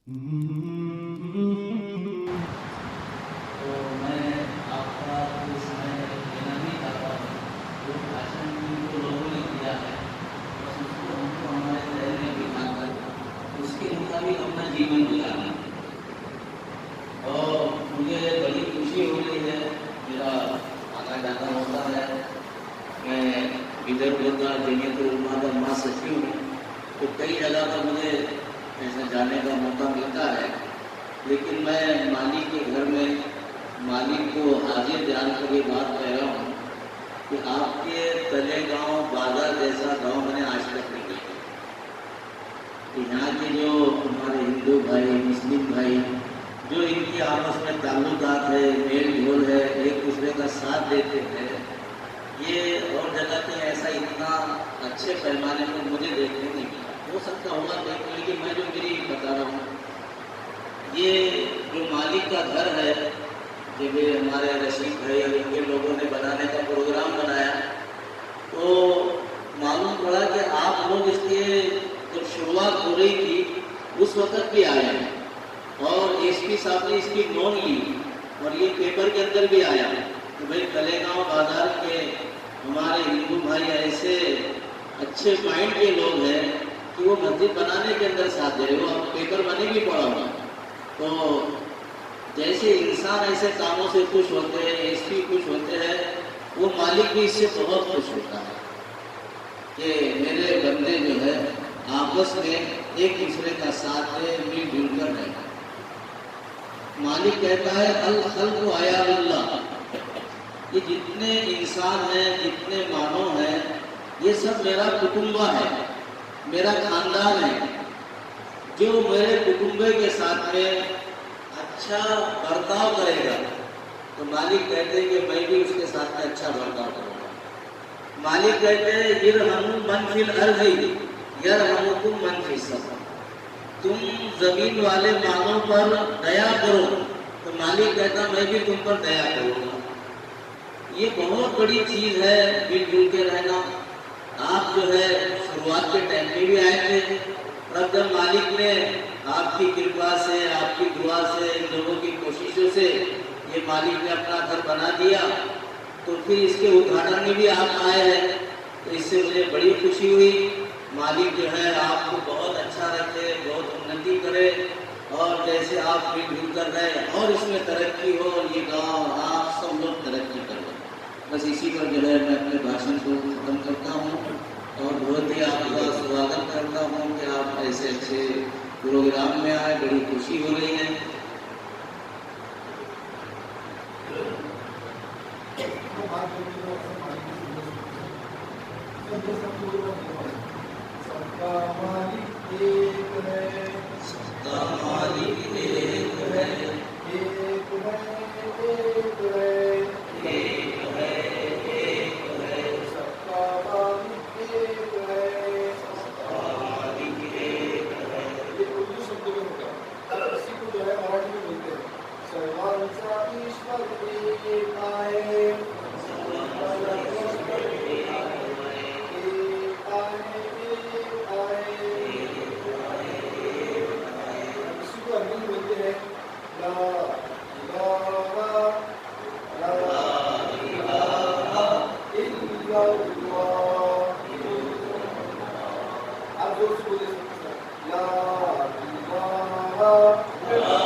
تو میں آپ کا اس میں لینا نہیں چاہتا ہوں. جو بھاشن جو لوگوں نے دیا ہے بس اس کو ہم کو ہمارے ذہن میں بٹھا کر اس کے مطابق اپنا جیون گزارنا ہے. اور مجھے بڑی خوشی ہو رہی ہے. میرا آنا جانا ہوتا ہے. میں ادھر ادھر کا جمعیت علماء کا مہا سچیو ہوں تو کئی جگہ پر مجھے ایسا جانے کا موقع ملتا ہے. لیکن میں مالک کے گھر میں مالک کو حاضر جان کر یہ بات کہہ رہا ہوں کہ آپ کے تلے گاؤں بازار جیسا گاؤں میں نے آج تک نہیں دیکھا. یہاں کے جو ہمارے ہندو بھائی مسلم بھائی جو ان کی آپس میں تعلقات ہے میل جول ہے ایک دوسرے کا ساتھ دیتے ہیں یہ اور جگہ پہ ایسا اتنا اچھے پیمانے پر مجھے دیکھنے نہیں ملا. ہو سکتا ہوگا دیکھنے لیکن میں جو میری بتا رہا ہوں یہ جو مالک کا گھر ہے جب ہمارے رشید بھائی اور ان کے لوگوں نے بنانے کا پروگرام بنایا تو معلوم پڑا کہ آپ لوگ اس کے جب شروعات ہو رہی تھی اس وقت بھی آئے ہیں اور ایس پی صاحب نے اس کی نوٹ لی اور یہ پیپر کے اندر بھی آیا کہ بھائی تلے گاؤں بازار کے ہمارے ہندو بھائی ایسے اچھے مائنڈ کے لوگ ہیں کہ وہ مسجد بنانے کے اندر ساتھ دے رہے. وہ اب پیپر بنے بھی پڑا ہوا. تو جیسے انسان ایسے کاموں سے خوش ہوتے ہیں ایس پی خوش ہوتے ہیں وہ مالک بھی اس سے بہت خوش ہوتا ہے کہ میرے بندے جو ہے آپس میں ایک دوسرے کا ساتھ دے مل جل کر رہے. مالک کہتا ہے الخلق عیال اللہ. یہ جتنے انسان ہیں جتنے مانو ہیں یہ سب میرا کٹمبہ ہے میرا خاندان ہے. جو میرے کٹمبے کے ساتھ میں اچھا برتاؤ کرے گا تو مالک کہتے ہیں کہ میں بھی اس کے ساتھ میں اچھا برتاؤ کروں گا. مالک کہتے ہیں یرحموا من فی الارض یرحمکم من فی السماء. تم زمین والے مانوں پر دیا کرو تو مالک کہتا میں بھی تم پر دیا کروں گا. یہ بہت بڑی چیز ہے مل جل کے رہنا. آپ جو ہے شروعات کے ٹائم میں بھی آئے تھے اور جب مالک نے آپ کی کرپا سے آپ کی دعا سے ان لوگوں کی کوششوں سے یہ مالک نے اپنا گھر بنا دیا تو پھر اس کے ادھاٹن میں بھی آپ آئے ہیں تو اس سے مجھے بڑی خوشی ہوئی. مالک جو ہے آپ کو بہت اچھا رکھے بہت انتی کرے اور جیسے آپ مل جل کر رہے اور اس میں ترقی ہو اور یہ گاؤں آپ سب لوگ ترقی کریں. بس اسی پر جو ہے میں اپنے بھاشن کو ختم کرتا ہوں اور بہت ہی آپ کا سواگت کرتا ہوں کہ آپ ایسے اچھے پروگرام میں آئے. بڑی خوشی ہو رہی ہے. سب کا مالک ایک ہے سب کا مالک ایک ہے ایک ہے ایک ہے ایک ہے سب کا مالک ایک ہے سب کا مالک ایک ہے. یہ اردو شبد میں ہوگا اسی کو جو ہے مراٹھی میں بولتے ہیں سروانسا ایشور ایک آئے لا